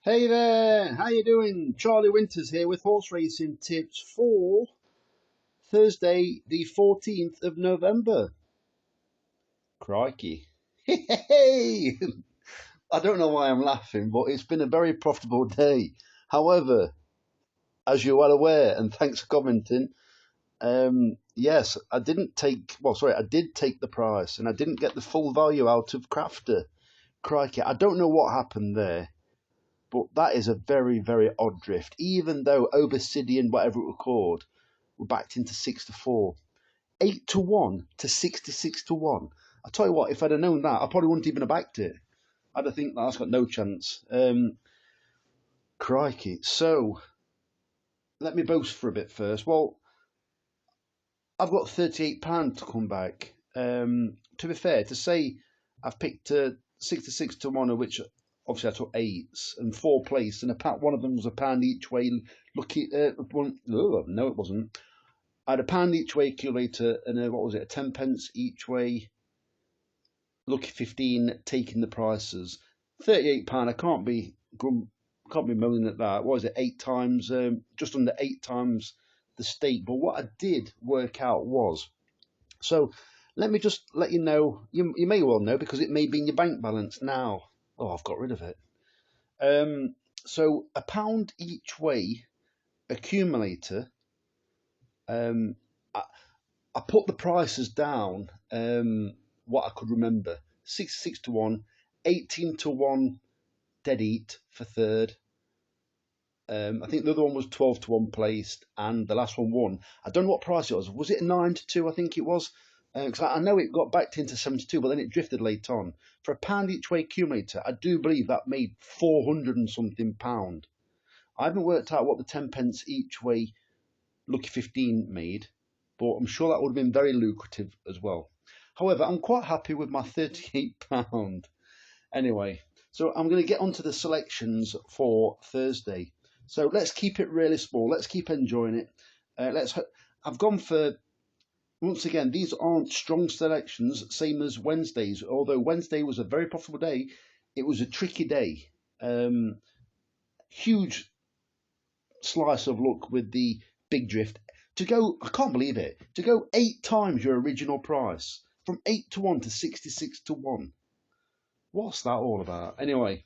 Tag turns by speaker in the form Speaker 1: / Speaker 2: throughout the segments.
Speaker 1: Hey there, how you doing? Charlie Winters here with horse racing tips for Thursday, the 14th of November. Crikey. Hey! I don't know why I'm laughing, but it's been a very profitable day. However, as you're well aware, and thanks for commenting, yes, I did take the price and I didn't get the full value out of Crafter. Crikey, I don't know what happened there. But that is a very, very odd drift. Even though Obsidian, whatever it was called, were backed into 6-4. 8-1 to 66-1. I tell you what, if I'd have known that, I probably wouldn't even have backed it. I'd have think that's got no chance. Crikey. So let me boast for a bit first. Well, I've got £38 to come back. To be fair, to say I've picked 66-1, of which obviously I took eights and four place, and one of them was £1 each way. Lucky, no, it wasn't. I had £1 each way accumulator, and what was it, 10 pence each way. Lucky 15, taking the prices. £38. I can't be moaning at that. What was it? 8 times, just under 8 times the stake. But what I did work out was, so let me just let you know. You may well know because it may be in your bank balance now. Oh, I've got rid of it. So £1 each way accumulator. I put the prices down. What I could remember: 66-1, 18-1 dead eat for third. I think the other one was 12-1 placed, and the last one won. I don't know what price it was. Was it a 9-2? I think it was. Because I know it got backed into 72, but then it drifted late on. For £1 each way accumulator, I do believe that made 400 and something pound. I haven't worked out what the 10 pence each way Lucky 15 made, but I'm sure that would have been very lucrative as well. However, I'm quite happy with my £38. Anyway, so I'm going to get onto the selections for Thursday. So let's keep it really small. Let's keep enjoying it. I've gone for, once again, these aren't strong selections, same as Wednesday's. Although Wednesday was a very profitable day, it was a tricky day. Huge slice of luck with the big drift. I can't believe it, to go 8 times your original price, from 8-1 to 66-1. What's that all about? Anyway,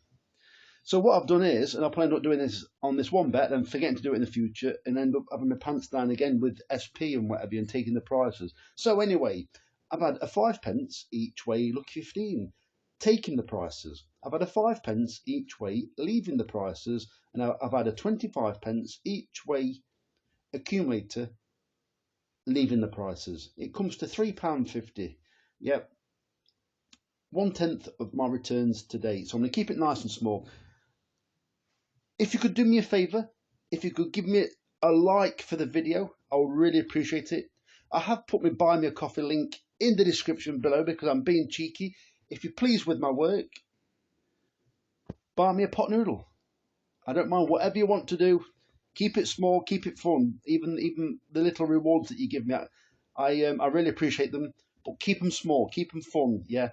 Speaker 1: so what I've done is, and I plan on doing this on this one bet and forgetting to do it in the future and end up having my pants down again with SP and whatever and taking the prices. So anyway, I've had a 5 pence each way, lucky 15, taking the prices. I've had a 5 pence each way, leaving the prices, and I've had a 25 pence each way accumulator, leaving the prices. It comes to £3.50. Yep, 1/10 of my returns to date. So I'm going to keep it nice and small. If you could do me a favour, if you could give me a like for the video, I would really appreciate it. I have put my buy me a coffee link in the description below because I'm being cheeky. If you're pleased with my work, buy me a pot noodle. I don't mind whatever you want to do. Keep it small, keep it fun. Even the little rewards that you give me, I really appreciate them. But keep them small, keep them fun. Yeah.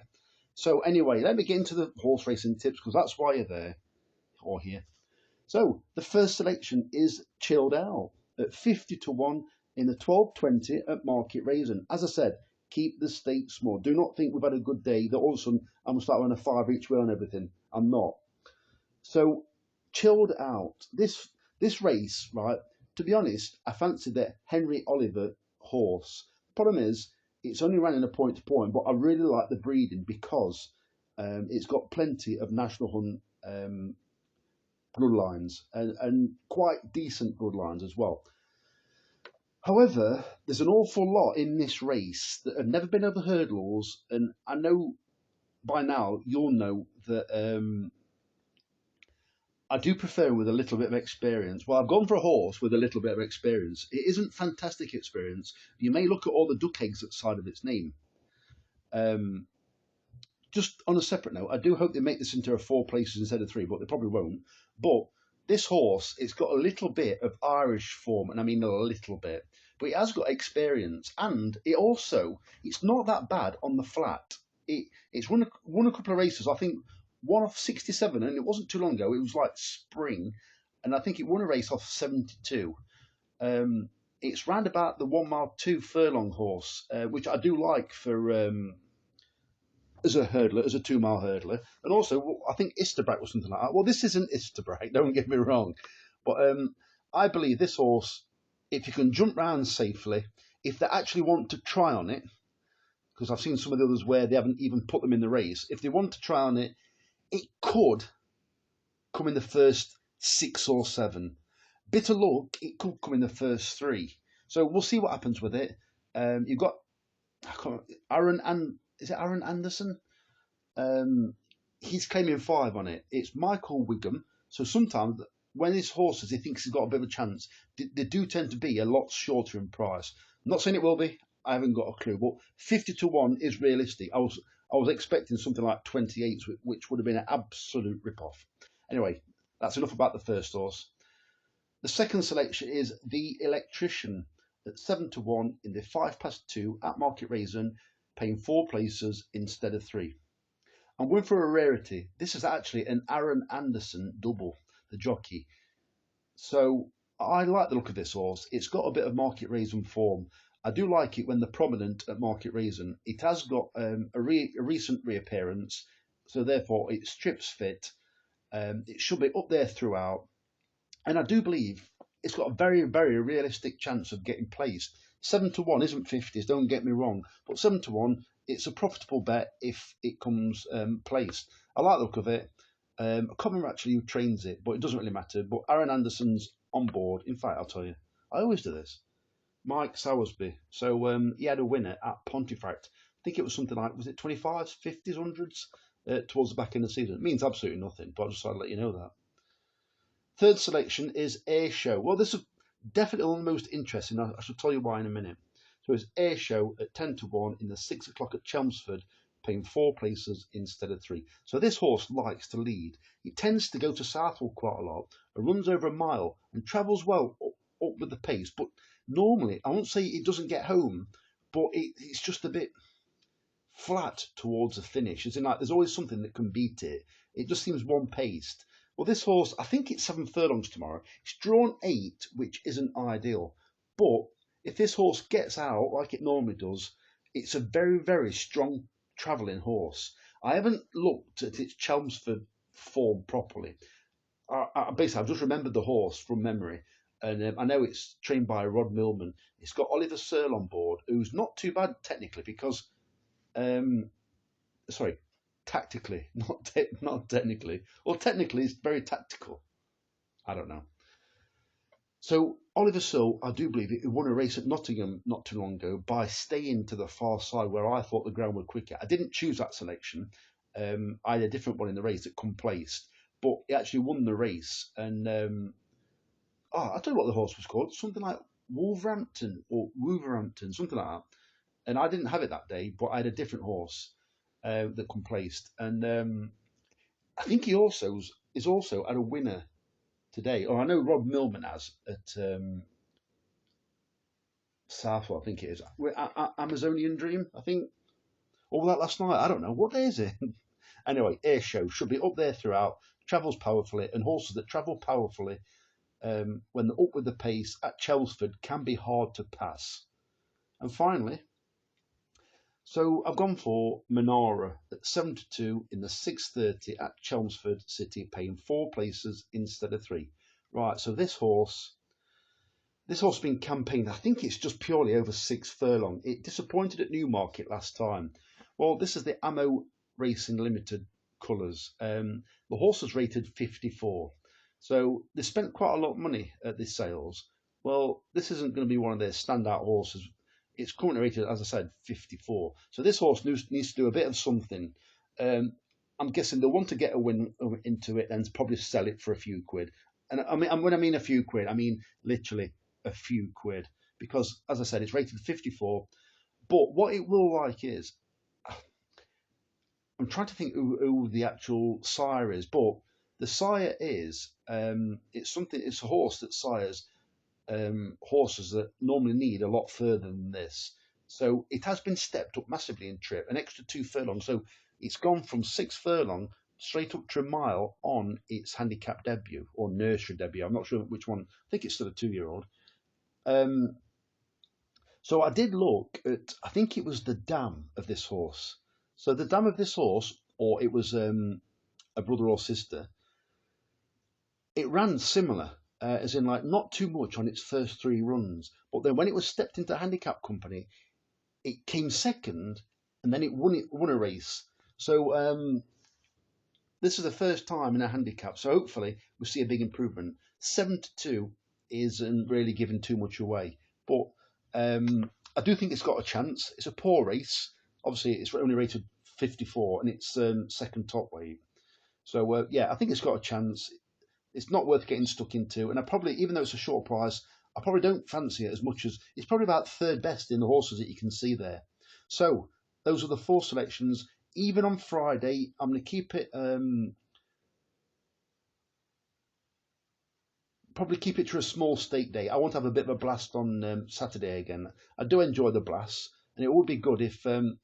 Speaker 1: So anyway, let me get into the horse racing tips because that's why you're there or here. So the first selection is Chilled Out at 50-1 in the 12.20 at M.Rasen. As I said, keep the stakes small. Do not think we've had a good day that all of a sudden I'm going to start running a 5 each way on everything. I'm not. So Chilled Out. This race, right? To be honest, I fancied the Henry Oliver horse. Problem is, it's only ran in a point to point, but I really like the breeding because it's got plenty of national hunt bloodlines and quite decent bloodlines as well. However, there's an awful lot in this race that have never been over hurdles, and I know by now you'll know that I do prefer with a little bit of experience. Well, I've gone for a horse with a little bit of experience. It isn't fantastic experience. You may look at all the duck eggs outside of its name. Um, just on a separate note, I do hope they make this into a 4 places instead of 3, but they probably won't. But this horse, it's got a little bit of Irish form, and I mean a little bit, but it has got experience, and it's not that bad on the flat. It's won a couple of races. I think won off 67, and it wasn't too long ago. It was like spring, and I think it won a race off 72. It's round about the 1 mile 2 furlong horse, which I do like for as a hurdler, as a 2 mile hurdler, and also I think Isterbrack was something like that. Well, this isn't Isterbrack, don't get me wrong, but I believe this horse, if you can jump round safely, if they actually want to try on it, because I've seen some of the others where they haven't even put them in the race. If they want to try on it, it could come in the first 6 or 7. Bit of luck, it could come in the first 3. So we'll see what happens with it. You've got Aaron and is it Aaron Anderson? He's claiming 5 on it. It's Michael Wiggum. So sometimes when his horses he thinks he's got a bit of a chance, they do tend to be a lot shorter in price. I'm not saying it will be. I haven't got a clue, but 50 to 1 is realistic. I was expecting something like 28, which would have been an absolute rip-off. Anyway, that's enough about the first horse. The second selection is the Electrician at 7 to 1 in the 5 past 2 at Market Raisin, paying 4 places instead of 3. I'm going for a rarity. This is actually an Aaron Anderson double, the jockey. So I like the look of this horse. It's got a bit of Market Raisin form. I do like it when they're prominent at Market Raisin. It has got a recent reappearance, so therefore it's strips fit. It should be up there throughout. And I do believe it's got a very, very realistic chance of getting placed. 7 to 1 isn't 50s, don't get me wrong, but 7 to 1, it's a profitable bet if it comes placed. I like the look of it. I can't remember actually who trains it, but it doesn't really matter. But Aaron Anderson's on board. In fact, I'll tell you, I always do this. Mike Sowersby. So he had a winner at Pontefract. I think it was something like, was it 25s, 50s, 100s towards the back end of the season. It means absolutely nothing, but I just thought I'd let you know that. Third selection is Airshow. Well, this is definitely one of the most interesting. I shall tell you why in a minute. So it's Airshow at 10 to 1 in the 6 o'clock at Chelmsford, paying 4 places instead of 3. So this horse likes to lead. It tends to go to Southwell quite a lot, and runs over a mile and travels well up with the pace. But normally, I won't say it doesn't get home, but it's just a bit flat towards the finish. As in, like, there's always something that can beat it. It just seems one paced. Well, this horse, I think it's 7 furlongs tomorrow. It's drawn 8, which isn't ideal. But if this horse gets out like it normally does, it's a very, very strong travelling horse. I haven't looked at its Chelmsford form properly. Basically, I've just remembered the horse from memory. And I know it's trained by Rod Millman. It's got Oliver Searle on board, who's not too bad technically because, sorry, tactically, not technically. Well, technically, it's very tactical. I don't know. So Oliver Searle, I do believe it won a race at Nottingham not too long ago by staying to the far side where I thought the ground would quicker. I didn't choose that selection. I had a different one in the race that come placed, but he actually won the race. And I'll tell you what the horse was called. Something like Wolverhampton or Wolverhampton, something like that. And I didn't have it that day, but I had a different horse that come placed. And I think he also is also at a winner today. Or I know Rob Millman has at Southwell, I think it is. Amazonian Dream, I think. Or that last night, I don't know. What day is it? Anyway, Airshow should be up there throughout, travels powerfully, and horses that travel powerfully when they're up with the pace at Chelmsford can be hard to pass. And finally, so I've gone for Manara at 7 to 2 in the 6:30 at Chelmsford City, paying 4 places instead of 3. Right, so this horse has been campaigned. I think it's just purely over 6 furlong. It disappointed at Newmarket last time. Well, this is the M.Rasen Limited colours. The horse was rated 54. So they spent quite a lot of money at this sales. Well, this isn't going to be one of their standout horses. It's currently rated, as I said, 54. So this horse needs to do a bit of something. I'm guessing they'll want to get a win into it and probably sell it for a few quid. And I mean, when I mean a few quid, I mean literally a few quid. Because, as I said, it's rated 54. But what it will like is, I'm trying to think who the actual sire is, but the sire is, it's a horse that sires horses that normally need a lot further than this. So it has been stepped up massively in trip, an extra 2 furlongs. So it's gone from 6 furlong straight up to a mile on its handicap debut or nursery debut. I'm not sure which one. I think it's still a 2-year-old. So I did look at, I think it was the dam of this horse. So the dam of this horse, or it was a brother or sister, it ran similar, as in like not too much on its first 3 runs. But then when it was stepped into handicap company, it came second, and then it won a race. So this is the first time in a handicap. So hopefully we'll see a big improvement. 7-2 isn't really giving too much away, but I do think it's got a chance. It's a poor race. Obviously, it's only rated 54, and it's second top weight. So yeah, I think it's got a chance. It's not worth getting stuck into, and I probably, even though it's a short price, I probably don't fancy it as much as it's probably about third best in the horses that you can see there. So those are the 4 selections. Even on Friday, I'm going to keep it. Probably keep it to a small stake day. I want to have a bit of a blast on Saturday again. I do enjoy the blasts, and it would be good if you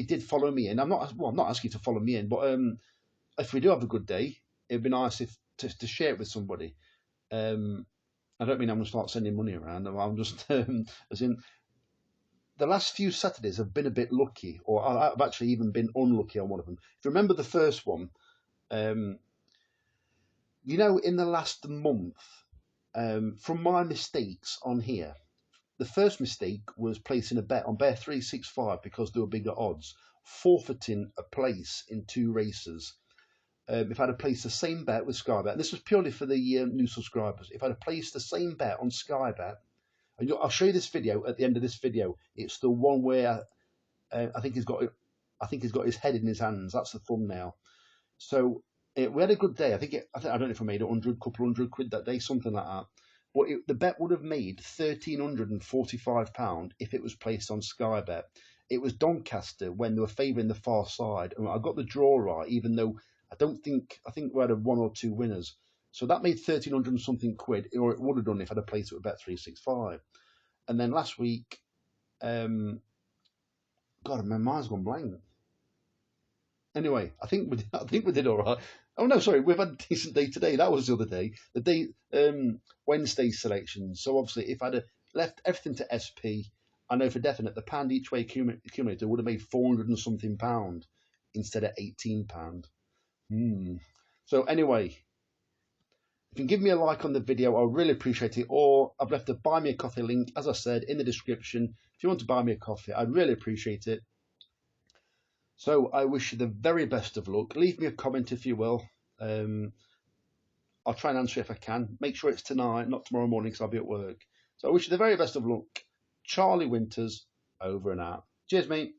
Speaker 1: did follow me in. I'm not asking you to follow me in, but if we do have a good day, it'd be nice if to share it with somebody. I don't mean I'm going to start sending money around. I'm just as in the last few Saturdays have been a bit lucky, or I've actually even been unlucky on one of them. If you remember the first one, in the last month, from my mistakes on here, the first mistake was placing a bet on Bear 365 because there were bigger odds, forfeiting a place in 2 races. If I'd have placed the same bet with Sky Bet, and this was purely for the new subscribers, if I'd have placed the same bet on Sky Bet, and I'll show you this video at the end of this video. It's the one where I think he's got his head in his hands. That's the thumbnail. So we had a good day. I don't know if I made couple hundred quid that day, something like that. But the bet would have made £1,345 if it was placed on Sky Bet. It was Doncaster when they were favouring the far side, and I got the draw right, even though I think we had 1 or 2 winners. So that made 1,300 and something quid, or it would have done if I'd have placed it with Bet 365. And then last week, God, my mind's gone blank. Anyway, I think we did all right. Oh no, sorry, we've had a decent day today. That was the other day, the day Wednesday selection. So obviously, if I'd have left everything to SP, I know for definite the pound each way accumulator would have made 400 and something pound instead of £18. So anyway, if you can give me a like on the video, I'll really appreciate it. Or I've left a buy me a coffee link, as I said, in the description. If you want to buy me a coffee, I'd really appreciate it. So I wish you the very best of luck. Leave me a comment if you will. I'll try and answer if I can. Make sure it's tonight, not tomorrow morning, because I'll be at work. So I wish you the very best of luck. Charlie Winters, over and out. Cheers, mate.